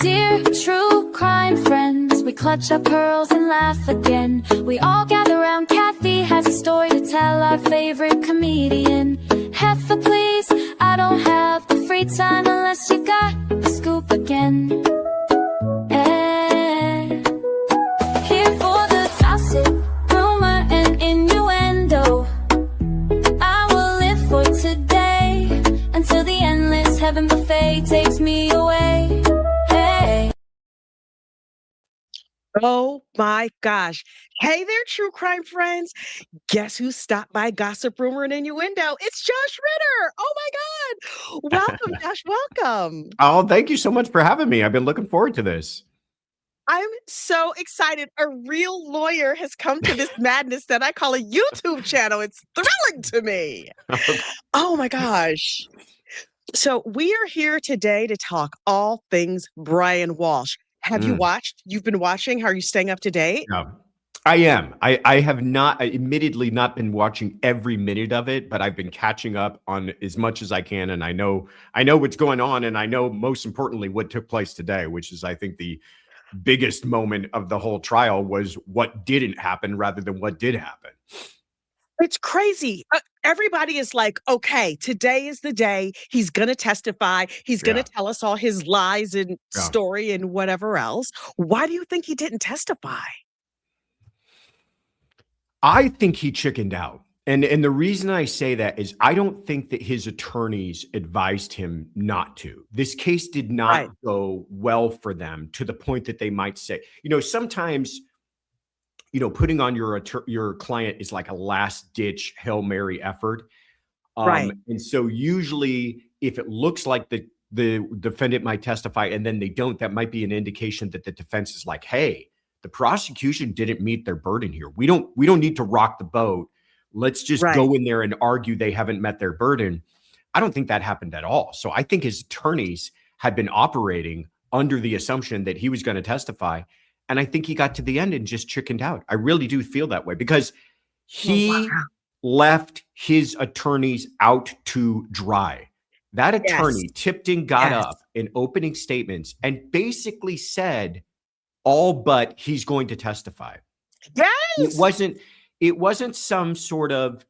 Dear true crime friends, we clutch our pearls and laugh again. We all gather round, Kathy has a story to tell, our favorite comedian. Heifer, please, I don't have the free time unless you got the scoop again. Here for the gossip, rumor, and innuendo. I will live for today until the endless heaven buffet takes me away. Oh my gosh. Hey there, true crime friends. Guess who stopped by Gossip, Rumor, and Innuendo? It's Josh Ritter. Oh my God. Welcome, Josh. Welcome. Oh, thank you so much for having me. I've been looking forward to this. I'm so excited. A real lawyer has come to this madness that I call a YouTube channel. It's thrilling to me. Oh my gosh. So we are here today to talk all things Brian Walsh. Have you watched? You've been watching? How are you staying up to date? No, I am. I have not, admittedly not been watching every minute of it, but I've been catching up on as much as I can. And I know what's going on. And I know most importantly, what took place today, which is, I think, the biggest moment of the whole trial was what didn't happen rather than what did happen. It's crazy. Everybody is like, okay, today is the day. He's going to testify. He's going to tell us all his lies and story and whatever else. Why do you think he didn't testify? I think he chickened out. And the reason I say that is I don't think that his attorneys advised him not to. This case did not go well for them to the point that they might say, sometimes putting on your client is like a last ditch Hail Mary effort. And so usually if it looks like the defendant might testify and then they don't, that might be an indication that the defense is like, hey, the prosecution didn't meet their burden here. We don't need to rock the boat. Let's just go in there and argue they haven't met their burden. I don't think that happened at all. So I think his attorneys had been operating under the assumption that he was going to testify. And I think he got to the end and just chickened out. I really do feel that way because he left his attorneys out to dry. That attorney, Tipton, got up in opening statements and basically said all but he's going to testify. It wasn't some sort of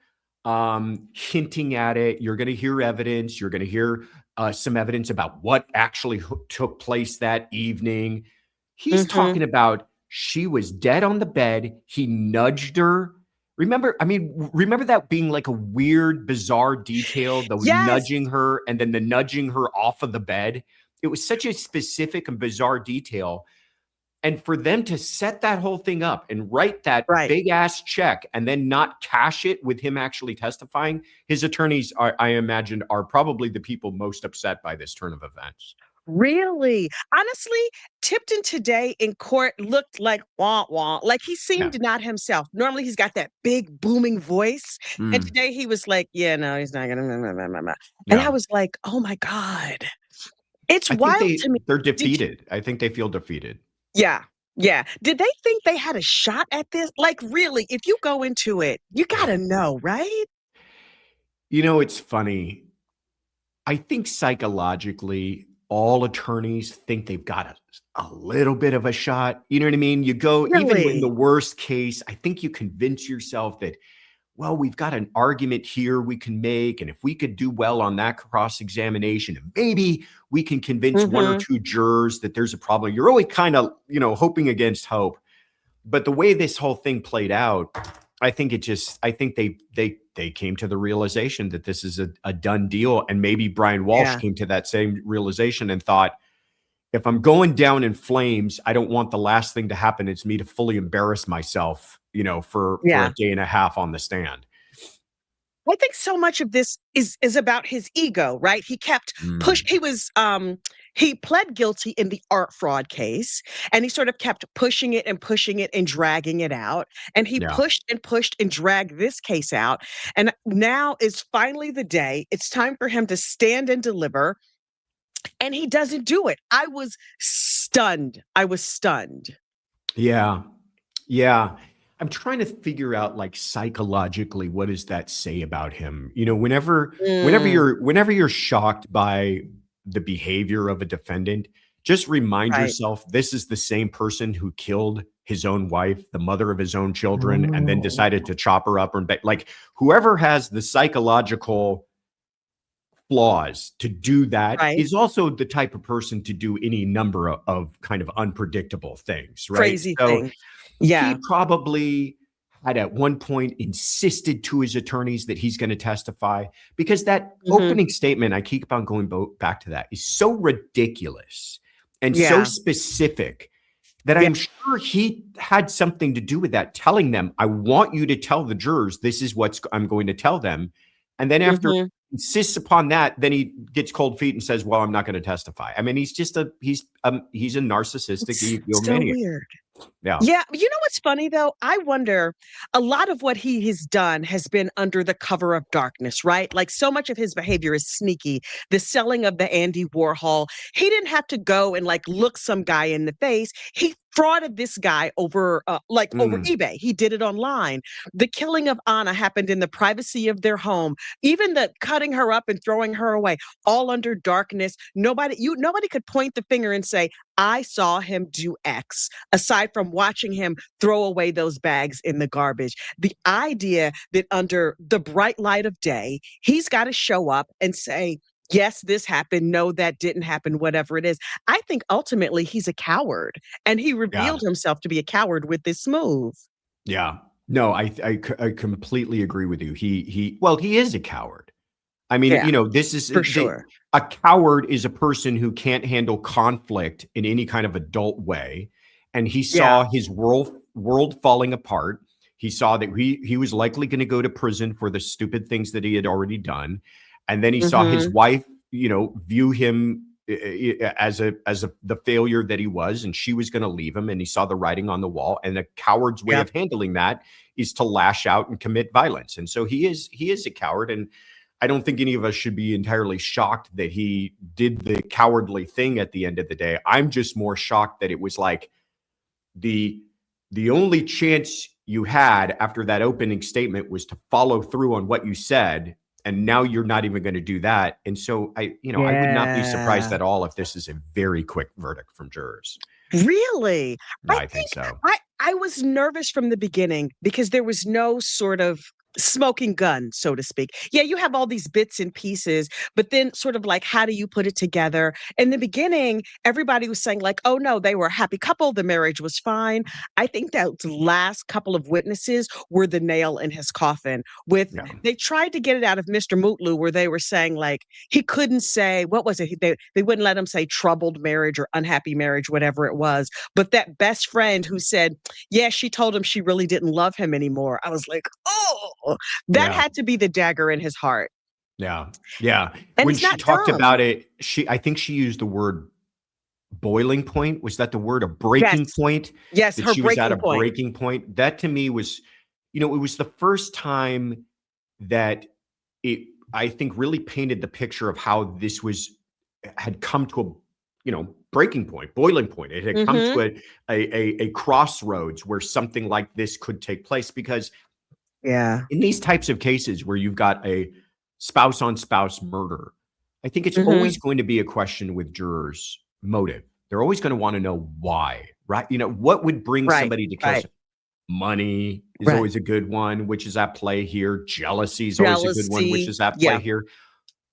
hinting at it. You're going to hear evidence. You're going to hear some evidence about what actually took place that evening. He's talking about she was dead on the bed. He nudged her. Remember that being like a weird, bizarre detail, the nudging her and then the nudging her off of the bed. It was such a specific and bizarre detail. And for them to set that whole thing up and write that big ass check and then not cash it with him actually testifying, his attorneys, I imagine, are probably the people most upset by this turn of events. Really? Honestly, Tipton today in court looked like wah-wah. Like he seemed not himself. Normally he's got that big booming voice. And today he was like, no, he's not gonna. And I was like, oh my God. It's wild to me. They're defeated. I think they feel defeated. Yeah. Did they think they had a shot at this? Like, really, if you go into it, you gotta know, right? It's funny. I think psychologically, all attorneys think they've got a little bit of a shot. You know what I mean? You go, even in the worst case, I think you convince yourself that, well, we've got an argument here we can make. And if we could do well on that cross-examination, maybe we can convince one or two jurors that there's a problem. You're always kind of, hoping against hope. But the way this whole thing played out, I think they came to the realization that this is a done deal. And maybe Brian Walsh came to that same realization and thought, if I'm going down in flames, I don't want the last thing to happen. It's me to fully embarrass myself, for a day and a half on the stand. I think so much of this is about his ego, right? He kept he pled guilty in the art fraud case, and he sort of kept pushing it and dragging it out. And he pushed and dragged this case out. And now is finally the day. It's time for him to stand and deliver. And he doesn't do it. I was stunned. Yeah. I'm trying to figure out, like, psychologically, what does that say about him? Whenever you're shocked by the behavior of a defendant, just remind Right. yourself this is the same person who killed his own wife, the mother of his own children, and then Oh. decided to chop her up. Like whoever has the psychological flaws to do that Right. is also the type of person to do any number of kind of unpredictable things, right? Crazy So thing. Yeah. he probably had at one point insisted to his attorneys that he's going to testify because that Mhm. opening statement, I keep on going back to that, is so ridiculous and so Yeah. specific that Yeah. I'm sure he had something to do with that, telling them, I want you to tell the jurors, this is what I'm going to tell them. And then after Mhm. he insists upon that, then he gets cold feet and says, well, I'm not going to testify. I mean, he's a narcissistic It's so egomaniac. weird. Yeah. Yeah, you know what's funny though? I wonder, a lot of what he has done has been under the cover of darkness, right? Like so much of his behavior is sneaky. The selling of the Andy Warhol, he didn't have to go and like look some guy in the face. He frauded this guy over over Mm, eBay. He did it online. The killing of Anna happened in the privacy of their home. Even the cutting her up and throwing her away, all under darkness. Nobody could point the finger and say, I saw him do X, aside from watching him throw away those bags in the garbage. The idea that under the bright light of day, he's got to show up and say, yes, this happened. No, that didn't happen, whatever it is. I think ultimately he's a coward, and he yeah. revealed himself to be a coward with this move. Yeah. No, I completely agree with you. Well, he is a coward. I mean, Yeah, this is for sure. a coward is a person who can't handle conflict in any kind of adult way. And he Yeah. saw his world falling apart. He saw that he was likely going to go to prison for the stupid things that he had already done. And then he saw his Hmm. wife, view him as the failure that he was, and she was going to leave him. And he saw the writing on the wall. And a coward's way Yep. of handling that is to lash out and commit violence. And so he is a coward. And I don't think any of us should be entirely shocked that he did the cowardly thing at the end of the day. I'm just more shocked that it was like the only chance you had after that opening statement was to follow through on what you said, and now you're not even going to do that. And so I would not be surprised Yeah. at all if this is a very quick verdict from jurors. Really? I I think think so. I was nervous from the beginning because there was no sort of smoking gun, so to speak. Yeah, you have all these bits and pieces, but then sort of like, how do you put it together? In the beginning, everybody was saying like, oh no, they were a happy couple. The marriage was fine. I think that last couple of witnesses were the nail in his coffin. Yeah. They tried to get it out of Mr. Mutlu where they were saying like, he couldn't say, what was it? They wouldn't let him say troubled marriage or unhappy marriage, whatever it was. But that best friend who said, yeah, she told him she really didn't love him anymore. I was like, oh, that Yeah. had to be the dagger in his heart. Yeah. Yeah. And When it's she not talked about dumb. it, I think she used the word boiling point. Was that the word? A Yes. breaking point? Yes. That Her she was at breaking a point. breaking point? That to me was, it was the first time that it, I think, really painted the picture of how this had come to a, breaking point, boiling point. It had come Hmm. to a crossroads where something like this could take place. Because Yeah. in these types of cases where you've got a spouse on spouse murder, I think it's Hmm. always going to be a question with jurors' motive. They're always going to want to know why, right? What would bring Right. somebody to kill Right. someone? Money is Right. always a good one, which is at play here. Jealousy is always a good one, which Jealousy. is at play Yeah. here.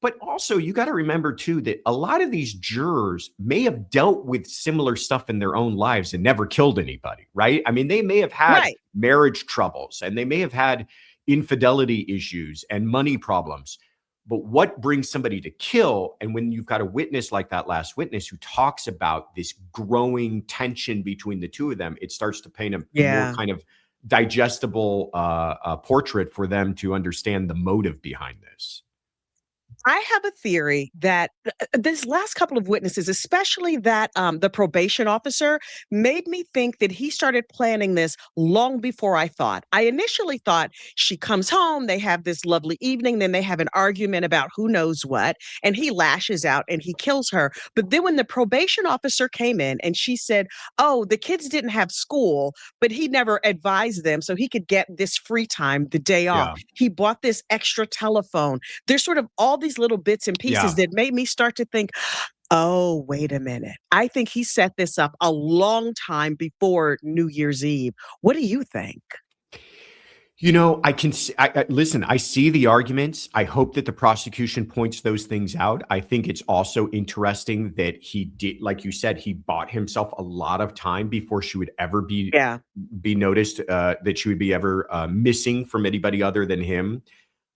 But also, you got to remember too that a lot of these jurors may have dealt with similar stuff in their own lives and never killed anybody, right? I mean, they may have had Right. marriage troubles and they may have had infidelity issues and money problems. But what brings somebody to kill? And when you've got a witness like that last witness who talks about this growing tension between the two of them, it starts to paint a more Yeah. kind of digestible portrait for them to understand the motive behind this. I have a theory that this last couple of witnesses, especially that the probation officer, made me think that he started planning this long before I thought. I initially thought she comes home, they have this lovely evening, then they have an argument about who knows what, and he lashes out and he kills her. But then when the probation officer came in and she said, "Oh, the kids didn't have school, but he never advised them so he could get this free time the day off. Yeah. He bought this extra telephone." There's sort of all these little bits and pieces Yeah. that made me start to think, Oh, wait a minute. I think he set this up a long time before New Year's Eve. What do you think? I can listen, I see the arguments. I hope that the prosecution points those things out. I think it's also interesting that he did, like you said, he bought himself a lot of time before she would ever Yeah. be noticed, that she would be ever missing from anybody other than him.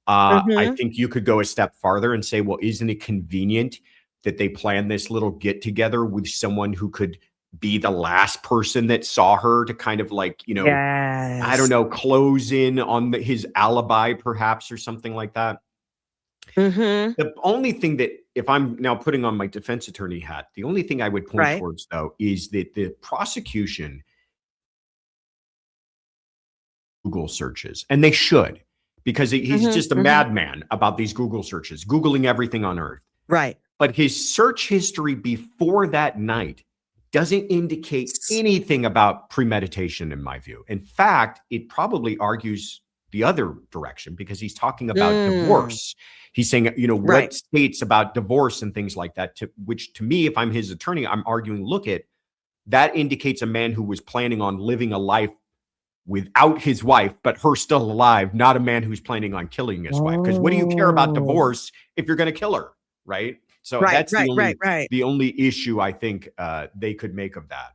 I Mhm. think you could go a step farther and say, well, isn't it convenient that they planned this little get together with someone who could be the last person that saw her to kind of like, I don't Yes. know, close in on his alibi perhaps or something like that. Mhm. The only thing that, if I'm now putting on my defense attorney hat, the only thing I would point Right. towards though is that the prosecution Google searches, and they should, because he's Mhm. just a Mhm. madman about these Google searches, Googling everything on earth. Right. But his search history before that night doesn't indicate S anything about premeditation, in my view. In fact, it probably argues the other direction because he's talking about Mm. divorce. He's saying, Right. what states about divorce and things like that, which to me, if I'm his attorney, I'm arguing, look at that indicates a man who was planning on living a life without his wife, but her still alive, not a man who's planning on killing his wife. Because what do you care about Oh. divorce if you're going to kill her, right? So Right, that's right, right, right. the only issue I think they could make of that.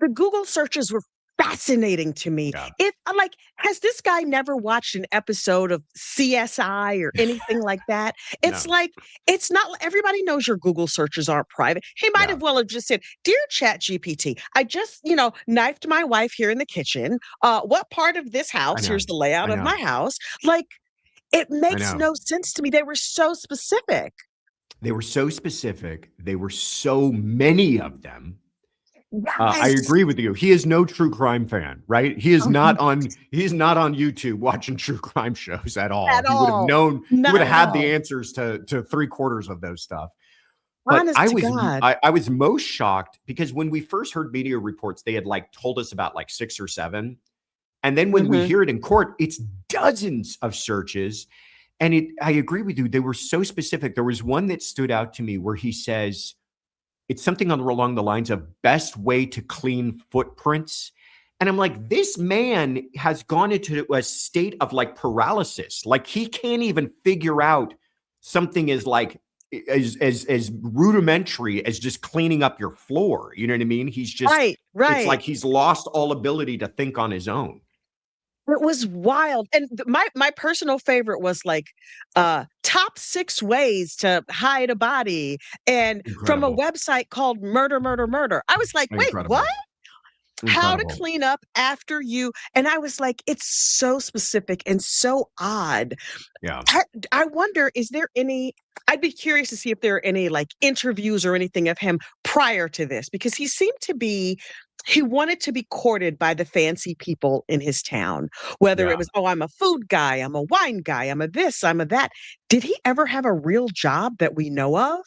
The Google searches were fascinating to me. Yeah, If like, has this guy never watched an episode of CSI or anything like that? It's no, like, it's not everybody knows your Google searches aren't private. He might yeah, have well have just said, "Dear Chat GPT, I just, knifed my wife here in the kitchen. What part of this I house? know, Here's the layout I of my know, house." Like, it I makes know. no sense to me. They were so specific. They were so specific. They were so many of them. I Yes. agree with you. He is no true crime fan, right? He's not on YouTube watching true crime shows at all. At all. He Not would have at had the all. answers to three-quarters of those stuff. But Honest to God. I was most shocked because when we first heard media reports, they had like told us about like 6 or 7. And then when we Mhm. hear it in court, it's dozens of searches. And I agree with you. They were so specific. There was one that stood out to me where he says, it's something along the lines of best way to clean footprints. And I'm like, this man has gone into a state of like paralysis. Like he can't even figure out something as like as rudimentary as just cleaning up your floor. You know what I mean? Right, It's like right. he's lost all ability to think on his own. It was wild, and my personal favorite was, like, top 6 ways to hide a body, and from a Incredible. website called Murder, Murder, Murder. I was like, "Wait, what? Incredible. How to Incredible. clean up after you," and I was like, "It's so specific and so odd." Yeah. I I wonder, is there any I'd be curious to see if there are any, like, interviews or anything of him prior to this, because he wanted to be courted by the fancy people in his town, whether it Yeah. was, "Oh, I'm a food guy, I'm a wine guy, I'm a this, I'm a that." Did he ever have a real job that we know of?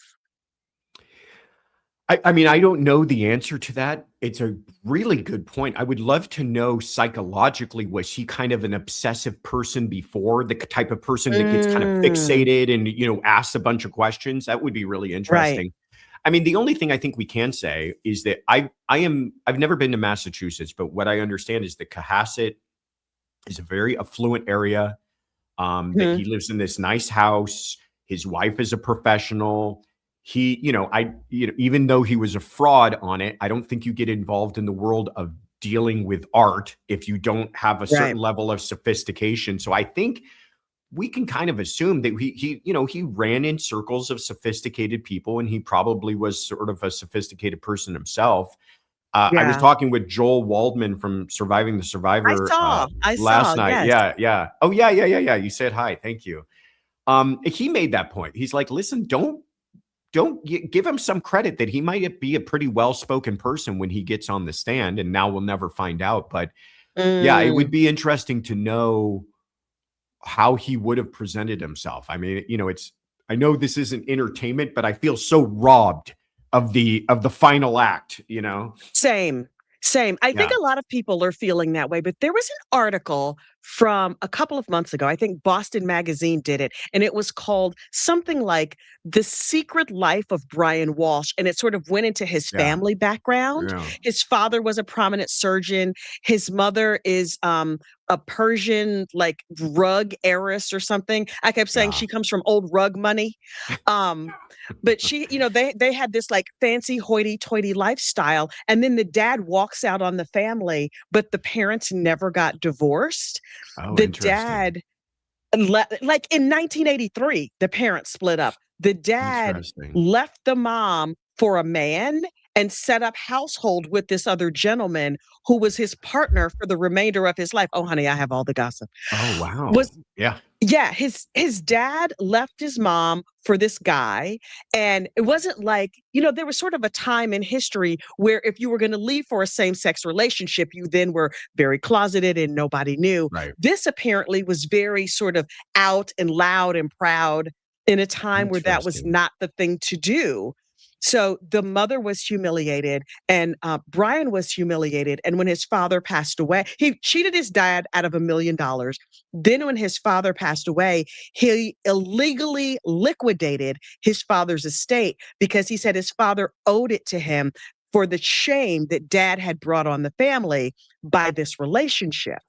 I mean, I don't know the answer to that. It's a really good point. I would love to know psychologically, was he kind of an obsessive person before, the type of person that gets kind of Mm, fixated and, asks a bunch of questions? That would be really right. interesting. I mean, the only thing I think we can say is that I've never been to Massachusetts, but what I understand is that Cohasset is a very affluent area, that Mhm. he lives in this nice house. His wife is a professional. He, even though he was a fraud on it, I don't think you get involved in the world of dealing with art if you don't have a Right. certain level of sophistication. So I think we can kind of assume that he ran in circles of sophisticated people, and he probably was sort of a sophisticated person himself. I was Yeah. talking with Joel Waldman from Surviving the Survivor I last saw, night. yes. Yeah, yeah. Oh, yeah, yeah, yeah, yeah. You said hi. Thank you. He made that point. He's like, listen, don't give him some credit that he might be a pretty well-spoken person when he gets on the stand, and now we'll never find out. But yeah, it would Mm. be interesting to know how he would have presented himself. I mean, I know this isn't entertainment, but I feel so robbed of the final act. Same, same. I think Yeah. a lot of people are feeling that way, but there was an article from a couple of months ago. I think Boston Magazine did it, and it was called something like The Secret Life of Brian Walsh, and it sort of went into his Yeah. family background. Yeah. His father was a prominent surgeon. His mother is a Persian like rug heiress or something. I kept saying Yeah. she comes from old rug money. Um, but she, they had this like fancy hoity-toity lifestyle, and then the dad walks out on the family, but the parents never got divorced. Oh, The interesting. dad like in 1983, the parents split up. The dad Interesting. left the mom for a man and set up household with this other gentleman who was his partner for the remainder of his life. Oh, honey, I have all the gossip. Oh, wow. Was Yeah. Yeah, his dad left his mom for this guy, and it wasn't like, there was sort of a time in history where if you were gonna leave for a same-sex relationship, you then were very closeted and nobody knew. Right. This apparently was very sort of out and loud and proud in a time where that was Interesting. not the thing to do. So the mother was humiliated, and Brian was humiliated. And when his father passed away, he cheated his dad out of $1 million. Then, when his father passed away, he illegally liquidated his father's estate because he said his father owed it to him for the shame that dad had brought on the family by this relationship.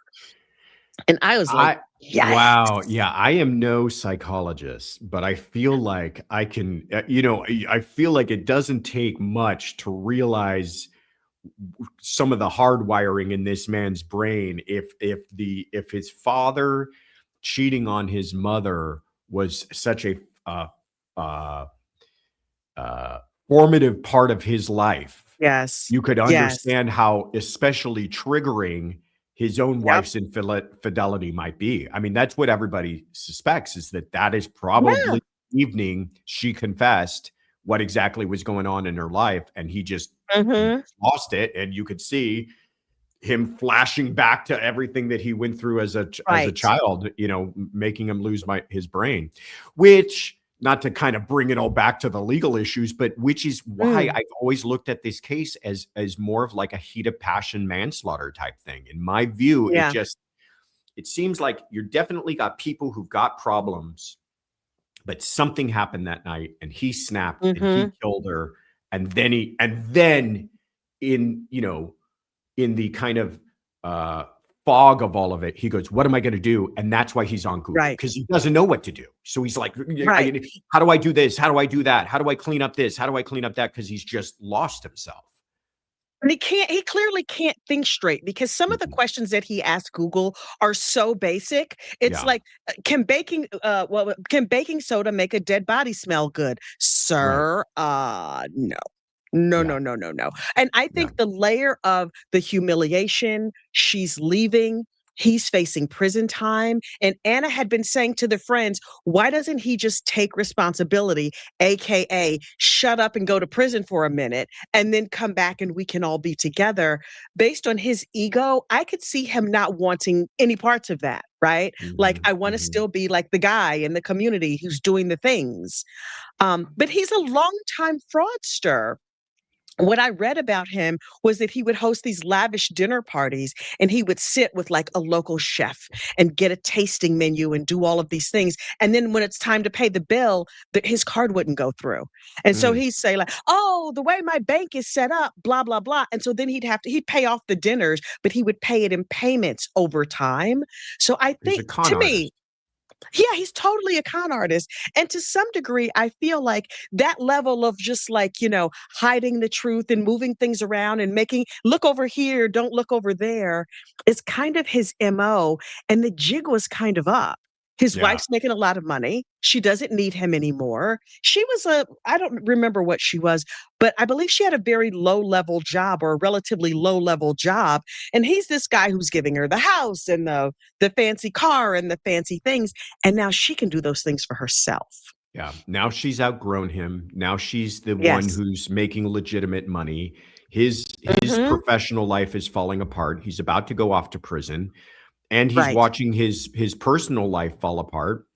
And I was like, I yikes. Wow, yeah, I am no psychologist, but I feel like I can, I feel like it doesn't take much to realize some of the hardwiring in this man's brain. If his father cheating on his mother was such a uh, uh, formative part of his life, Yes. you could Yes. understand how especially triggering his own Yep. wife's infidelity might be. I mean, that's what everybody suspects, is that is Yeah. probably the evening she confessed what exactly was going on in her life, and he Hmm. just lost it, and you could see him flashing back to everything that he went through as a Right. child, making him lose his brain, which, not to kind of bring it all back to the legal issues, but which is why Mm. I've always looked at this case as more of like a heat of passion manslaughter type thing. In my view, Yeah. it seems like you're definitely got people who've got problems, but something happened that night and he snapped and he Hmm. killed her. And then in, in the kind of uh, fog of all of it, he goes, "What am I going to do?" And that's why he's on Google, Right. because he doesn't know what to do. So he's like, Right. "How do I do this? How do I do that? How do I clean up this? How do I clean up that?" Because he's just lost himself. And he clearly can't think straight because some of the Mhm. questions that he asked Google are so basic. It's Yeah, like, can baking soda make a dead body smell good? right. Sir, no. No, Yeah, no, no, no, no. And I yeah. think the layer of the humiliation, she's leaving, he's facing prison time, and Anna had been saying to the friends, "Why doesn't he just take responsibility, AKA shut up and go to prison for a minute and then come back and we can all be together?" Based on his ego, I could see him not wanting any parts of that, right? Like, Mhm, I wanna mhm. still be like the guy in the community who's doing the things. But he's a longtime fraudster. What I read about him was that he would host these lavish dinner parties and he would sit with like a local chef and get a tasting menu and do all of these things. And then when it's time to pay the bill, his card wouldn't go through. And so Mm. he'd say like, "Oh, the way my bank is set up, blah, blah, blah." And so then he'd pay off the dinners, but he would pay it in payments over time. So I He's think, a con to me, artist. yeah, he's totally a con artist. And to some degree, I feel like that level of just like, hiding the truth and moving things around and making look over here, don't look over there is kind of his MO. And the jig was kind of up. His Yeah. wife's making a lot of money. She doesn't need him anymore. I don't remember what she was, but I believe she had a very low level job or a relatively low level job. And he's this guy who's giving her the house and the fancy car and the fancy things, and now she can do those things for herself. Yeah. Now she's outgrown him. Now she's the one Yes. who's making legitimate money. His Mhm. professional life is falling apart. He's about to go off to prison, and he's Right. watching his personal life fall apart.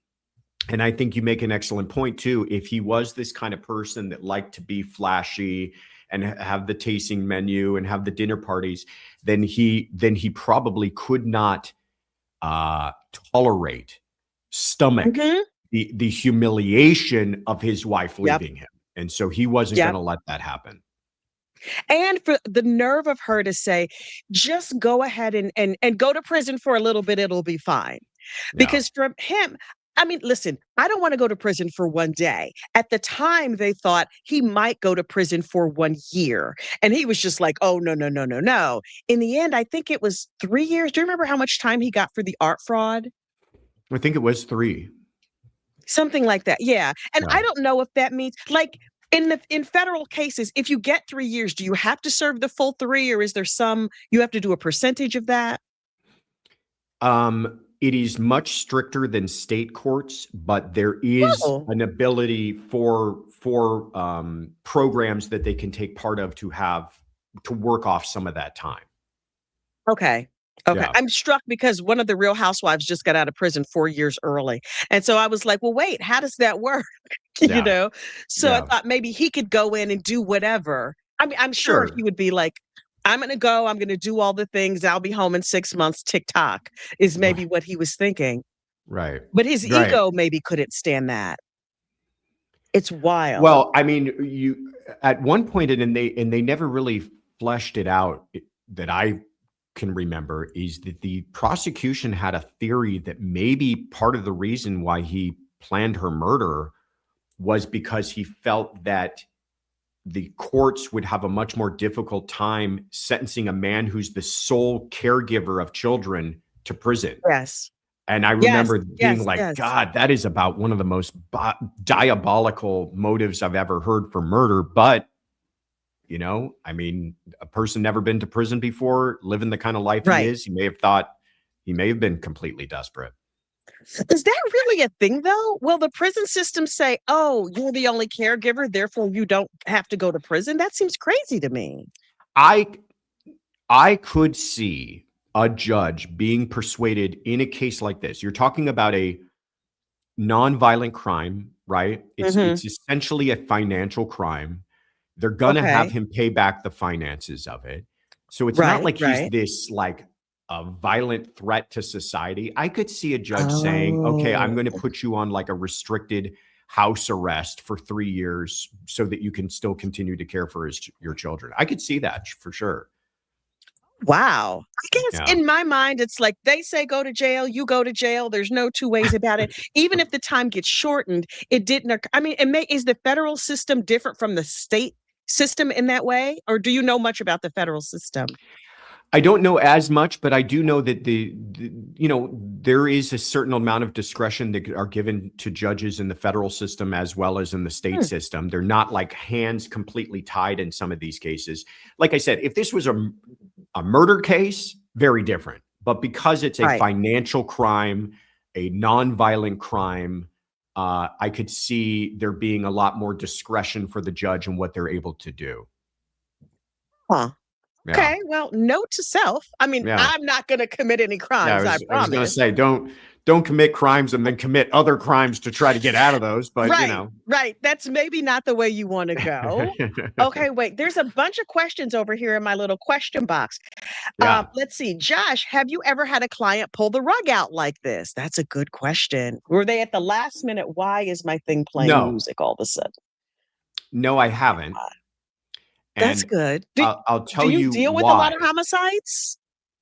And I think you make an excellent point too. If he was this kind of person that liked to be flashy and have the tasting menu and have the dinner parties, then he probably could not tolerate, stomach Mhm. the humiliation of his wife Yep. leaving him. And so he wasn't going Yep. to let that happen. And for the nerve of her to say, "Just go ahead and go to prison for a little bit, it'll be fine." Yeah. Because from him, I mean, listen, I don't wanna go to prison for 1 day. At the time, they thought he might go to prison for 1 year, and he was just like, "Oh, no, no, no, no, no." In the end, I think it was 3 years. Do you remember how much time he got for the art fraud? I think it was 3. Something like that, yeah, and Yeah. I don't know if that means like, in federal cases, if you get 3 years, do you have to serve the full 3, or is there some you have to do a percentage of that? It is much stricter than state courts, but there is Oh, an ability for programs that they can take part of to work off some of that time. okay. Okay, Yeah. I'm struck because one of the Real Housewives just got out of prison 4 years early, and so I was like, "Well, wait, how does that work?" You Yeah. know? So I Yeah. thought maybe he could go in and do whatever. I mean, I'm sure he Sure. would be like, I'm gonna do all the things, I'll be home in 6 months, tick-tock," is maybe Right. what he was thinking. Right. But his Right. ego maybe couldn't stand that. It's wild. Well, I mean, you at one point, and they never really fleshed it out that I can remember, is that the prosecution had a theory that maybe part of the reason why he planned her murder was because he felt that the courts would have a much more difficult time sentencing a man who's the sole caregiver of children to prison. Yes. And I Yes, remember being yes, like, yes. God, that is about one of the most diabolical motives I've ever heard for murder. But, I mean, a person never been to prison before, living the kind of life he Right. is, he may have thought he may have been completely desperate. Is that really a thing, though? Will the prison system say, "Oh, you're the only caregiver, therefore you don't have to go to prison"? That seems crazy to me. I I could see a judge being persuaded in a case like this. You're talking about a nonviolent crime, right? Mhm. It's essentially a financial crime. They're gonna have Okay. him pay back the finances of it. So it's not Right, like he's right. this like a violent threat to society. I could see a judge saying, "Okay, I'm Oh. going to put you on like a restricted house arrest for 3 years so that you can still continue to care for your children." I could see that for sure. Wow. I guess Yeah. in my mind, it's like they say go to jail, you go to jail. There's no 2 ways about it. Even if the time gets shortened, it didn't I mean, is the federal system different from the state system in that way? Or do you know much about the federal system? I don't know as much, but I do know that there is a certain amount of discretion that are given to judges in the federal system as well as in the state Hmm, system. They're not like hands completely tied in some of these cases. Like I said, if this was a murder case, very different. But because it's a right. financial crime, a nonviolent crime, I could see there being a lot more discretion for the judge and what they're able to do. Huh. Yeah. Okay, well, note to self. I mean, Yeah. I'm not gonna commit any Yeah, crimes, I I was gonna promise. say, don't commit crimes and then commit other crimes to try to get out of those, but, Right, right. That's maybe not the way you wanna go. Okay, wait, there's a bunch of questions over here in my little question box. Yeah. Let's see. Josh, have you ever had a client pull the rug out like this? That's a good question. Were they at the last minute? Why is my thing playing No. music all of a sudden? No, I haven't, That's and good. I'll Do tell you you deal with a lot of why. homicides?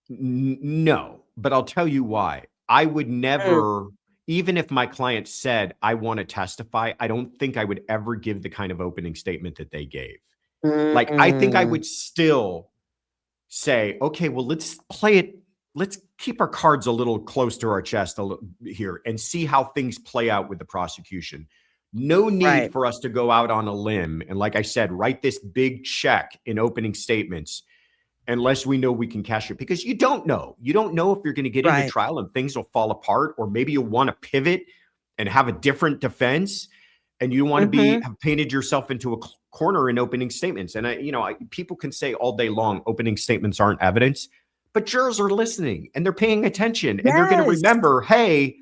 No, but I'll tell you why. I would Mm, never, even if my client said, "I wanna testify," I don't think I would ever give the kind of opening statement that they gave. Like, I think I mm, would still say, "Okay, well, let's play it. Let's keep our cards a little close to our chest here and see how things play out with the prosecution." No need right, for us to go out on a limb and, like I said, write this big check in opening statements unless we know we can cash it, because you don't know. You don't know if you're going to get into right. trial and things will fall apart, or maybe you'll want to pivot and have a different defense, and you want to Mhm. have painted yourself into a corner in opening statements. And people can say all day long opening statements aren't evidence, but jurors are listening and they're paying attention and they're going to Yes. remember, hey,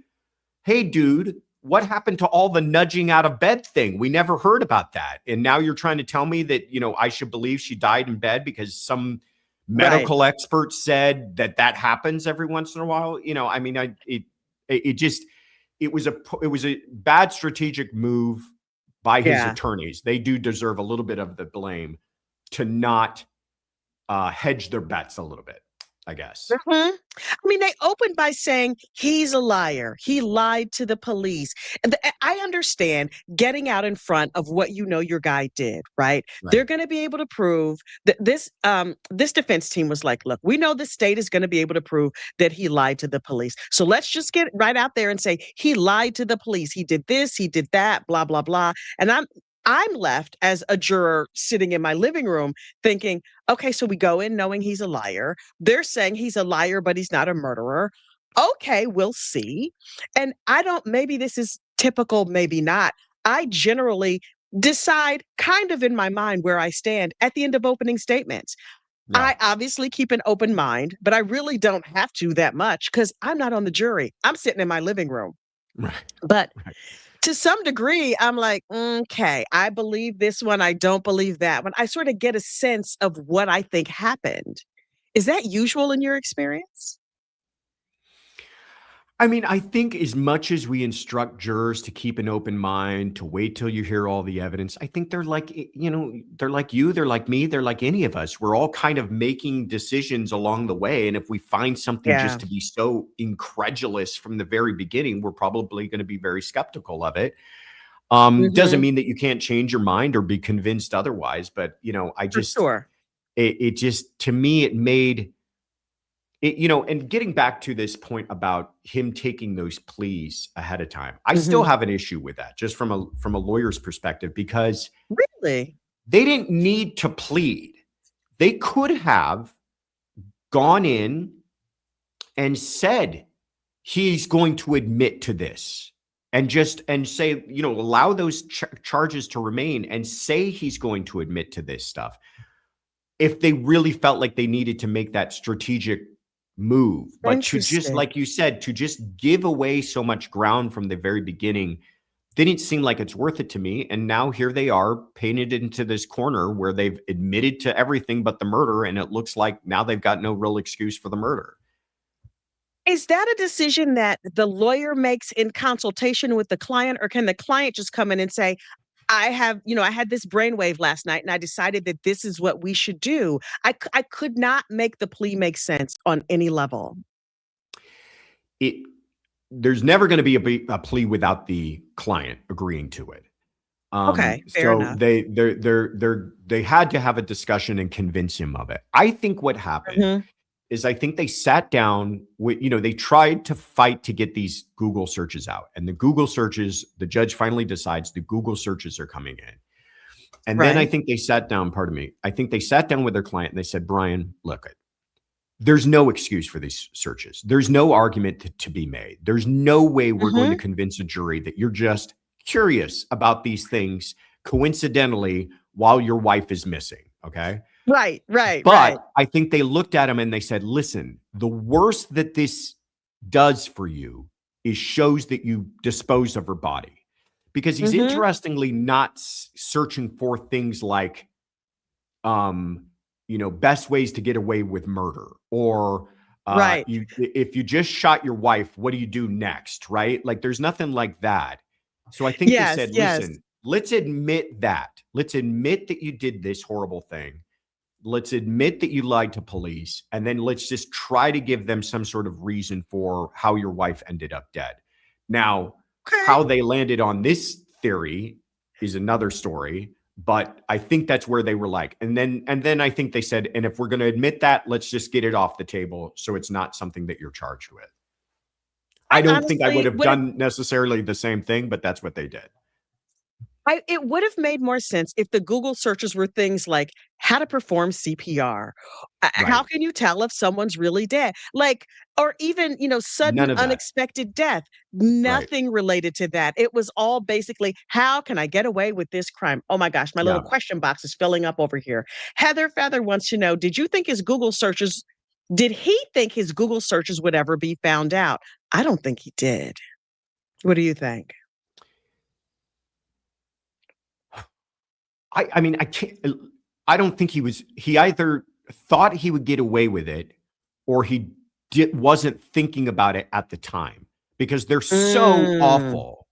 dude, what happened to all the nudging out of bed thing? We never heard about that. And now you're trying to tell me that, I should believe she died in bed because some Right. Medical experts said that happens every once in a while. I mean, it was a bad strategic move by his Yeah. attorneys. They do deserve a little bit of the blame to not hedge their bets a little bit, I guess. Mhm. I mean, they opened by saying he's a liar. He lied to the police. I understand getting out in front of what your guy did, right? They're Right. going to be able to prove that this defense team was like, look, we know the state is going to be able to prove that he lied to the police. So let's just get right out there and say he lied to the police. He did this, he did that, blah blah blah. And I'm left as a juror sitting in my living room thinking, okay, so we go in knowing he's a liar. They're saying he's a liar, but he's not a murderer. Okay, we'll see. And maybe this is typical, maybe not. I generally decide kind of in my mind where I stand at the end of opening statements. Yeah. I obviously keep an open mind, but I really don't have to that much because I'm not on the jury. I'm sitting in my living room. Right. But Right. to some degree, I'm like, okay, I believe this one. I don't believe that one. I sort of get a sense of what I think happened. Is that usual in your experience? I mean, I think as much as we instruct jurors to keep an open mind, to wait till you hear all the evidence, I think they're like, they're like you, they're like me, they're like any of us. We're all kind of making decisions along the way. And if we find something Yeah. just to be so incredulous from the very beginning, we're probably going to be very skeptical of it. Doesn't Hmm. mean that you can't change your mind or be convinced otherwise. But, For sure. it just, to me, it made it, and getting back to this point about him taking those pleas ahead of time, I still Hmm. have an issue with that, just from a lawyer's perspective, because Really? they didn't need to plead. They could have gone in and said he's going to admit to this, and say, allow those charges to remain and say he's going to admit to this stuff if they really felt like they needed to make that strategic move. But to just, Interesting. like you said, to just give away so much ground from the very beginning didn't seem like it's worth it to me. And now here they are painted into this corner where they've admitted to everything but the murder. And it looks like now they've got no real excuse for the murder. Is that a decision that the lawyer makes in consultation with the client, or can the client just come in and say, I had this brainwave last night and I decided that this is what we should do. I could not make the plea make sense on any level. It There's never going to be a plea without the client agreeing to it. Okay, fair So enough. they had to have a discussion and convince him of it. I think what happened Mhm. is, I think they sat down with, they tried to fight to get these Google searches out, and the judge finally decides the Google searches are coming in. And then I Right. think they sat down, pardon me, I think they sat down with their client and they said, Brian, look, there's no excuse for these searches. There's no argument to be made. There's no way we're going to Mhm. convince a jury that you're just curious about these things coincidentally while your wife is missing. Okay. Right, right, right. But I think they looked at him and they said, listen, the worst that this does for you is shows that you disposed of her body. Because he's Mhm. interestingly not searching for things like, best ways to get away with murder, or Right. if you just shot your wife, what do you do next? Right? Like there's nothing like that. So I think they Yes, said, yes. listen, let's admit that. Let's admit that you did this horrible thing. Let's admit that you lied to police. And then let's just try to give them some sort of reason for how your wife ended up dead. Now, Okay. how they landed on this theory is another story, but I think that's where they were like. And then I think they said, and if we're going to admit that, let's just get it off the table so it's not something that you're charged with. I I don't think I would honestly have would have done necessarily the same thing, but that's what they did. it would have made more sense if the Google searches were things like how to perform CPR. How Right. can you tell if someone's really dead? Like, or even, None sudden of that. unexpected death. Right. Nothing related to that. It was all basically, how can I get away with this crime? Oh my gosh, my little Yeah. question box is filling up over here. Heather Feather wants to know, did he think his Google searches would ever be found out? I don't think he did. What do you think? I mean, I can't. I don't think he either thought he would get away with it, or he wasn't thinking about it at the time, because they're so Mm, awful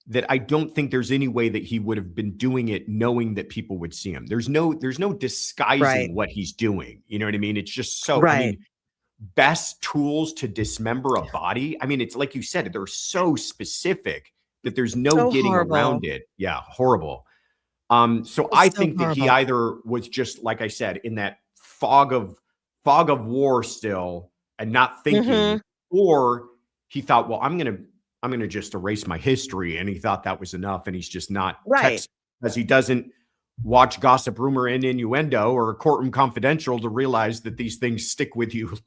that I don't think there's any way that he would have been doing it knowing that people would see him. There's no right, disguising what he's doing. You know what I mean? It's just so, I right. mean, best tools to dismember a body. I mean, it's like you said, they're so specific that there's no So getting horrible. around it. Yeah, horrible. So I It's so think that he horrible. either was just, like I said, in that fog of war still and not thinking, Mhm. or he thought, well, I'm gonna just erase my history, and he thought that was enough, and he's just not Right. text, because he doesn't watch Gossip, Rumor, and Innuendo or Courtroom Confidential to realize that these things stick with you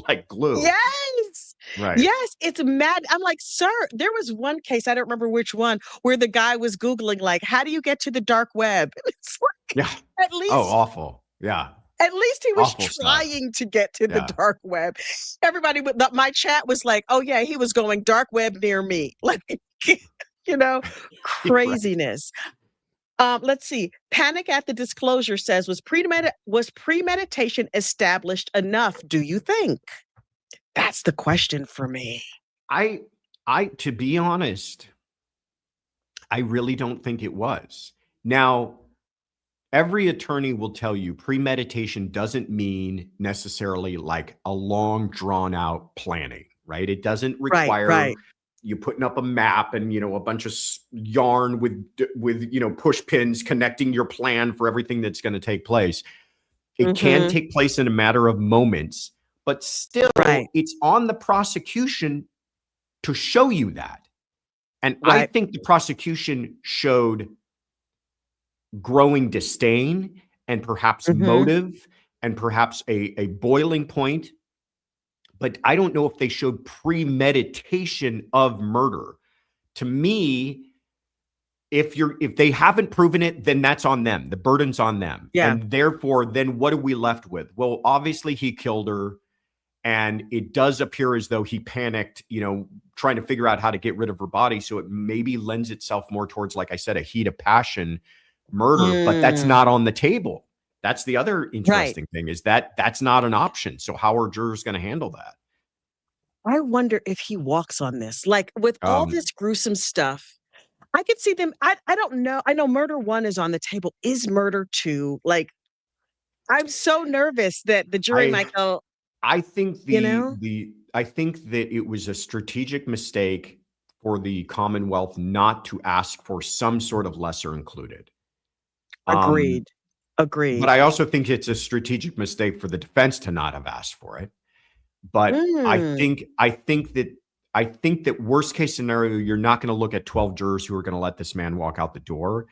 like glue. Yes. Right. Yes, it's mad. I'm like, "Sir," there was one case, I don't remember which one, where the guy was Googling, like, "How do you get to the dark web?" It's like, Yeah. at Oh, least awful. Yeah. at least he was Awful stuff. trying to get to the Yeah. dark web. Everybody with my chat was like, "Oh, yeah, he was going dark web near me." Like, you know, Right. craziness. Let's see. Panic at the Disclosure says, was premeditation established enough, do you think? That's the question for me. I to be honest, I really don't think it was. Now, every attorney will tell you premeditation doesn't mean necessarily like a long drawn out planning, right? It doesn't Right, require right. you putting up a map and, a bunch of yarn with push pins connecting your plan for everything that's going to take place. It can Mhm. take place in a matter of moments, but Right, still it's on the prosecution to show you that. And I right. think the prosecution showed growing disdain and perhaps Mhm. motive and perhaps a boiling point, but I don't know if they showed premeditation of murder. To me, if they haven't proven it, then that's on them. The burden's on them. Yeah. And therefore, then what are we left with? Well, obviously he killed her. And it does appear as though he panicked, trying to figure out how to get rid of her body. So it maybe lends itself more towards, like I said, a heat of passion murder, but that's Mm. not on the table. That's the other Right. interesting thing, is that that's not an option. So how are jurors going to handle that? I wonder if he walks on this. Like, with all Um, this gruesome stuff, I could see them. I don't know. I know murder 1 is on the table. Is murder 2? Like, I'm so nervous that the jury I might go, I think you know? I think that it was a strategic mistake for the Commonwealth not to ask for some sort of lesser included. Um, Agreed. But Agreed. I also think it's a strategic mistake for the defense to not have asked for it. But Mm. I think that worst case scenario, you're not going to look at 12 jurors who are going to let this man walk out the door,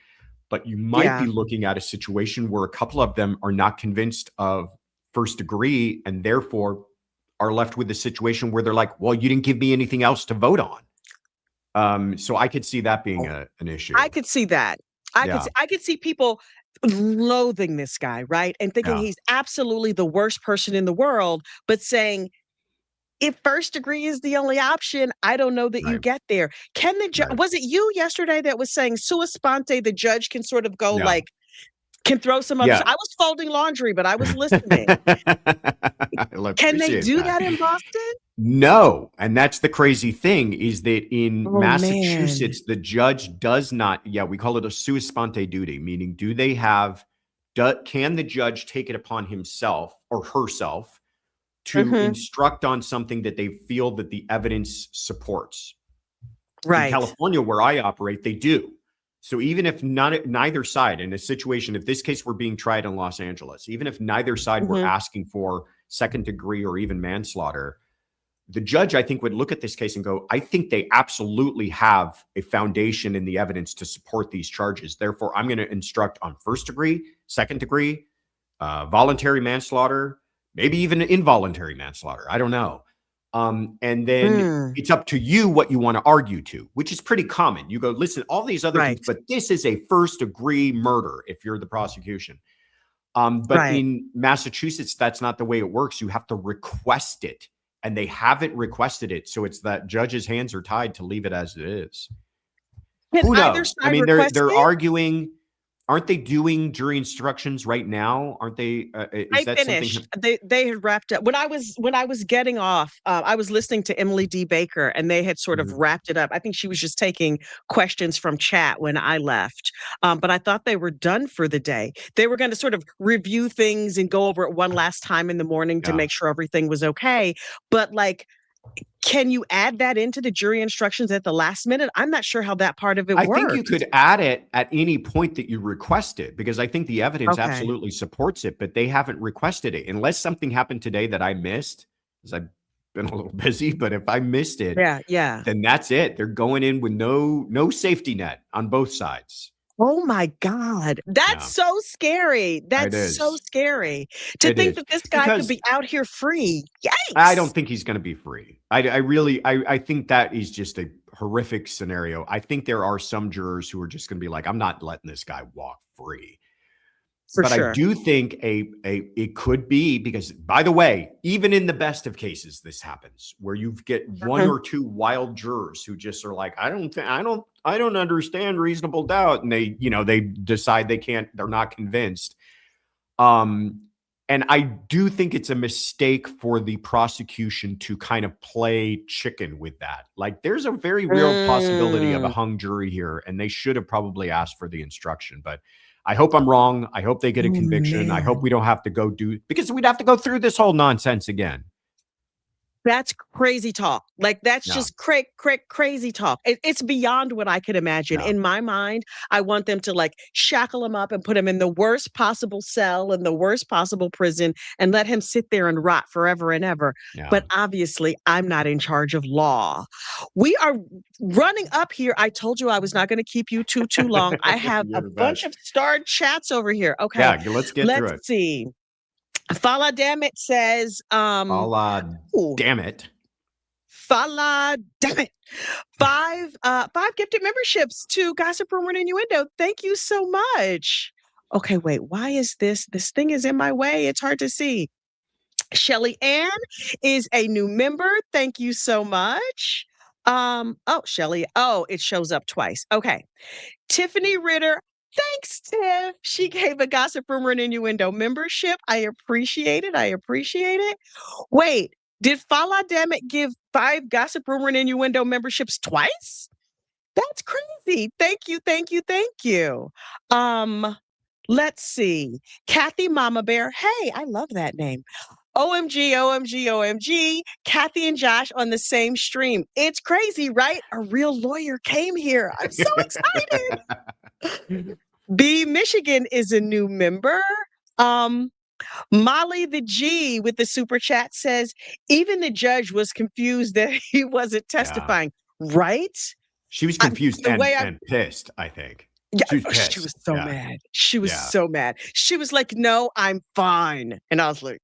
but you might be Yeah. looking at a situation where a couple of them are not convinced of first degree, and therefore are left with a situation where they're like, well, you didn't give me anything else to vote on. So I could see that being an I issue. could see that. Yeah. I could see people loathing this guy, right? And thinking Yeah. he's absolutely the worst person in the world, but saying, if first degree is the only option, I don't know that you Right. get there. Can the judge, Right. was it you yesterday that was saying sua sponte, the judge can sort of go Yeah. like, can throw some others? Yeah. I was folding laundry, but I was listening. I Can they appreciate do that. that in Boston? No, and that's the crazy thing, is that in Oh, man. Massachusetts, the judge does not, yeah, we call it a sua sponte duty, meaning can the judge take it upon himself or herself to Mhm. instruct on something that they feel that the evidence supports? In Right. California, where I operate, they do. So even if neither side, in a situation, if this case were being tried in Los Angeles, even if neither side were Mhm. asking for second degree or even manslaughter, the judge, I think, would look at this case and go, I think they absolutely have a foundation in the evidence to support these charges. Therefore, I'm going to instruct on first degree, second degree, voluntary manslaughter, maybe even involuntary manslaughter. I don't know. And then Mm. it's up to you what you want to argue to, which is pretty common. You go, listen, all these other things, Right. but this is a first degree murder if you're the prosecution. But Right. in Massachusetts, that's not the way it works. You have to request it, and they haven't requested it. So it's that judge's hands are tied to leave it as it is. Can Who either knows? I side mean, request they're it? arguing. aren't they doing jury instructions right now? Aren't they? Is I that something? finished. They had wrapped up when I was getting off. I was listening to Emily D. Baker, and they had sort of Mhm. wrapped it up. I think she was just taking questions from chat when I left. But I thought they were done for the day. They were going to sort of review things and go over it one last time in the morning to Yeah. make sure everything was okay. But like, can you add that into the jury instructions at the last minute? I'm not sure how that part of it I think you works. could add it at any point that you request it, because I think the evidence Okay. absolutely supports it, but they haven't requested it. Unless something happened today that I missed, because I've been a little busy, but if I missed it, Yeah. Yeah. then that's it. They're going in with no safety net on both sides. Oh my God. That's Yeah, so scary. it That's so is. scary to It think is. that this guy could Because be out here free. I Yikes. don't think he's going to be free. I really, I think that is just a horrific scenario. I think there are some jurors who are just going to be like, I'm not letting this guy walk free. For But I sure. do think it could be, because, by the way, even in the best of cases, this happens where you get one Mhm. or two wild jurors who just are like, I don't understand reasonable doubt, and they decide they're not convinced. Um, and I do think it's a mistake for the prosecution to kind of play chicken with that. Like, there's a very real possibility of a Mm, hung jury here, and they should have probably asked for the instruction. But I hope I'm wrong. I hope they get a oh conviction. I hope man. we don't have to because we'd have to go through this whole nonsense again. That's crazy talk. Like, that's Yeah. just crazy talk. It's beyond what I could imagine. Yeah. In my mind, I want them to like shackle him up and put him in the worst possible cell in the worst possible prison and let him sit there and rot forever and ever. Yeah. But obviously, I'm not in charge of law. We are running up here. I told you I was not going to keep you too long. I have a You're the bunch of best. starred chats over here. Okay, Yeah. Let's get through let's it. see. Fala Dammit says, Allah, ooh, damn it. Fala Dammit. Five gifted memberships to Gossip Rumor and Innuendo. Thank you so much. Okay, wait, why is this thing is in my way? It's hard to see. Shelly Ann is a new member. Thank you so much. Oh, Shelly. Oh, it shows up twice. Okay. Tiffany Ritter. Thanks, Tiff. She gave a Gossip Rumor and Innuendo membership. I appreciate it. I appreciate it. Wait, did Fala Dammit give 5 Gossip Rumor and Innuendo memberships twice? That's crazy. Thank you, thank you, thank you. Let's see. Kathy Mama Bear. Hey, I love that name. OMG, OMG, OMG. Kathy and Josh on the same stream. It's crazy, right? A real lawyer came here. I'm so excited. B Michigan is a new member. Um, Molly the G with the super chat says, even the judge was confused that he wasn't Yeah. testifying, right? She was confused The way and pissed, I think. yeah, She was she was pissed. so Yeah. mad. She was Yeah. so mad. She was like, no, I'm fine. And I was like,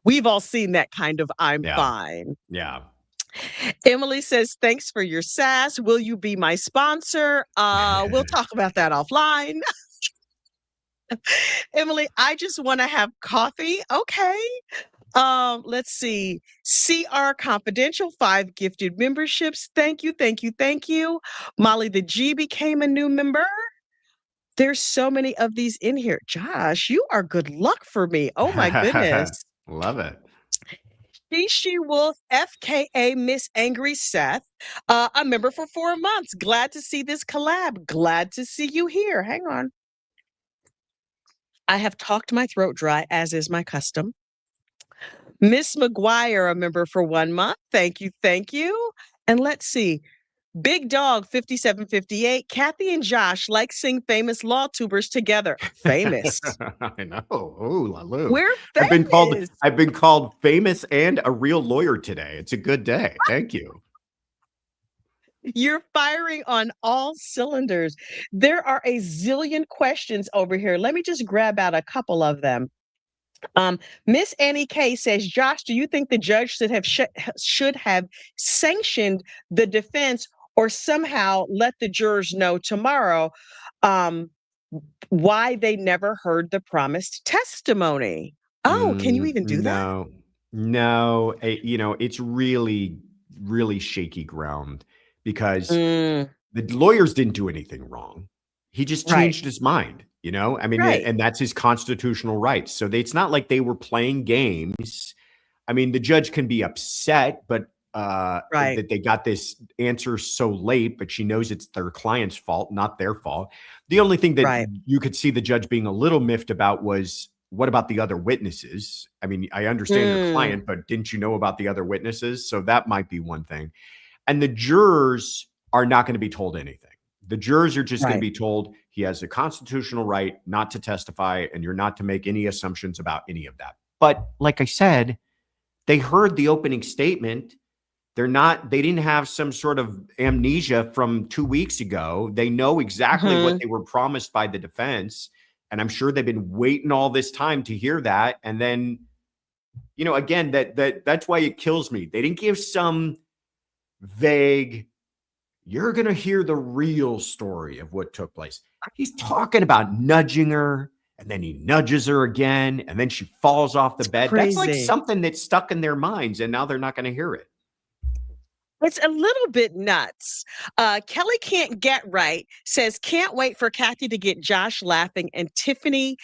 we've all seen that kind of I'm Yeah. fine. Yeah. Emily says, thanks for your sass. Will you be my sponsor? We'll talk about that offline. Emily, I just want to have coffee. Okay. Let's see. CR Confidential, 5 gifted memberships. Thank you, thank you, thank you. Molly the G became a new member. There's so many of these in here. Josh, you are good luck for me. Oh my goodness. Love it. She Wolf, FKA Miss Angry Seth, a member for 4 months. Glad to see this collab. Glad to see you here. Hang on. I have talked my throat dry, as is my custom. Miss McGuire, a member for 1 month. Thank you, thank you. And let's see. Big Dog 5758. Kathy and Josh like sing famous law tubers together. Famous. I know. Oh, Lalu. We're I've famous. been called famous and a real lawyer today. It's a good day. Thank you. You're firing on all cylinders. There are a zillion questions over here. Let me just grab out a couple of them. Miss Annie K says, Josh, do you think the judge should have sanctioned the defense or somehow let the jurors know tomorrow um, why they never heard the promised testimony? Oh, can you even do that? No, no. It's really, really shaky ground, because Mm, the lawyers didn't do anything wrong. He just right. changed his mind. You know, I mean, Right. and that's his constitutional rights. So it's not like they were playing games. I mean, the judge can be upset, but Right. that they got this answer so late, but she knows it's their client's fault, not their fault. The only thing that Right. you could see the judge being a little miffed about was, what about the other witnesses? I mean, I understand your Mm. client, but didn't you know about the other witnesses? So that might be one thing. And the jurors are not going to be told anything. The jurors are just going to Right. be told he has a constitutional right not to testify, and you're not to make any assumptions about any of that. But like I said, they heard the opening statement. They didn't have some sort of amnesia from 2 weeks ago. They know exactly what Mhm. they were promised by the defense. And I'm sure they've been waiting all this time to hear that. And then, again, that's why it kills me. They didn't give some vague, you're going to hear the real story of what took place. He's talking about nudging her, and then he nudges her again, and then she falls off the bed. That's like Crazy. something that's stuck in their minds, and now they're not going to hear it. It's a little bit nuts. Kelly Can't Get Right says, can't wait for Kathy to get Josh laughing and Tiffany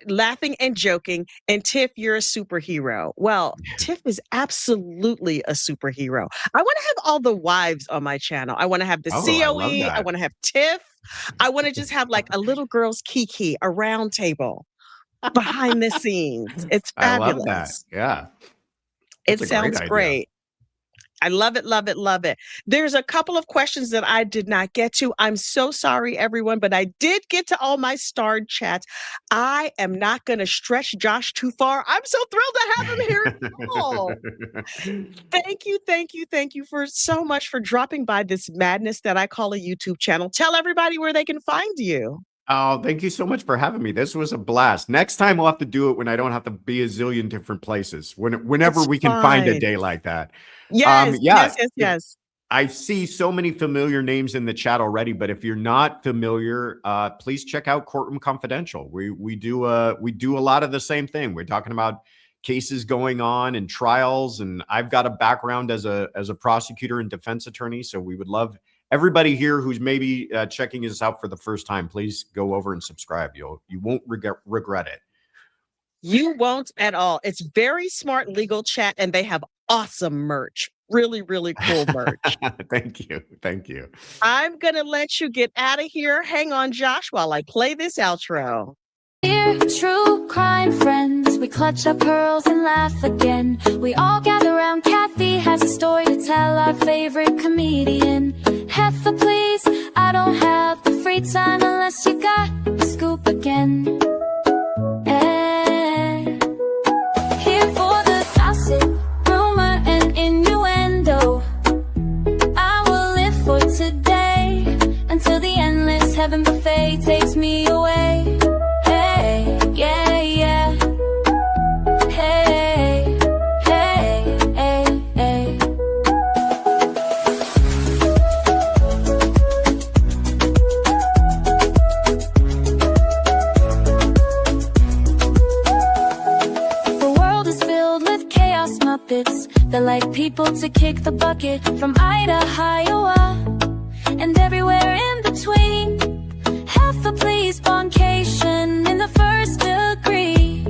laughing and joking. And Tiff, you're a superhero. Well, Tiff is absolutely a superhero. I want to have all the wives on my channel. I want to have the Oh, I love COE. I that. want to have Tiff. I want to just have like a little girl's Kiki, a round table behind the scenes. It's I love that. fabulous. Yeah. It That's a great sounds idea. great. I love it, love it, love it. There's a couple of questions that I did not get to. I'm so sorry, everyone, but I did get to all my starred chats. I am not going to stretch Josh too far. I'm so thrilled to have him here at all. Thank you, thank you, thank you for so much for dropping by this madness that I call a YouTube channel. Tell everybody where they can find you. Oh, thank you so much for having me. This was a blast. Next time we'll have to do it when I don't have to be a zillion different places. Whenever It's we can find a fine. day like that. Yes, Yeah, yes, yes, yes. I see so many familiar names in the chat already, but if you're not familiar, please check out Courtroom Confidential. We do a lot of the same thing. We're talking about cases going on and trials, and I've got a background as a prosecutor and defense attorney, so we would love everybody here who's maybe checking us out for the first time. Please go over and subscribe. You won't regret it. You won't at all. It's very smart legal chat, and they have awesome merch. Really, really cool merch. Thank you. Thank you. I'm going to let you get out of here. Hang on, Josh, while I play this outro. Dear true crime friends, we clutch our pearls and laugh again. We all gather around, Kathy has a story to tell, our favorite comedian. Heffa, please, I don't have the free time unless you got the scoop again. Here for the gossip, rumor, and innuendo. I will live for today until the endless heaven buffet takes me away. Hey, yeah, yeah. Hey, hey, hey, hey. The world is filled with chaos muppets that like people to kick the bucket from Idaho, Iowa, and everywhere in between. Heffa, please, boncation in the first degree.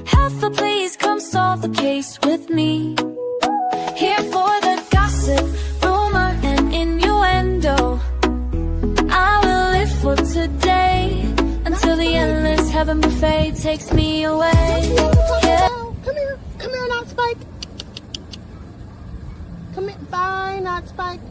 Heffa, please, come solve the case with me. Here for the gossip, rumor, and innuendo. I will live for today until the endless heaven buffet takes me away. Yeah. Come here, not Spike. Come here, bye, not Spike.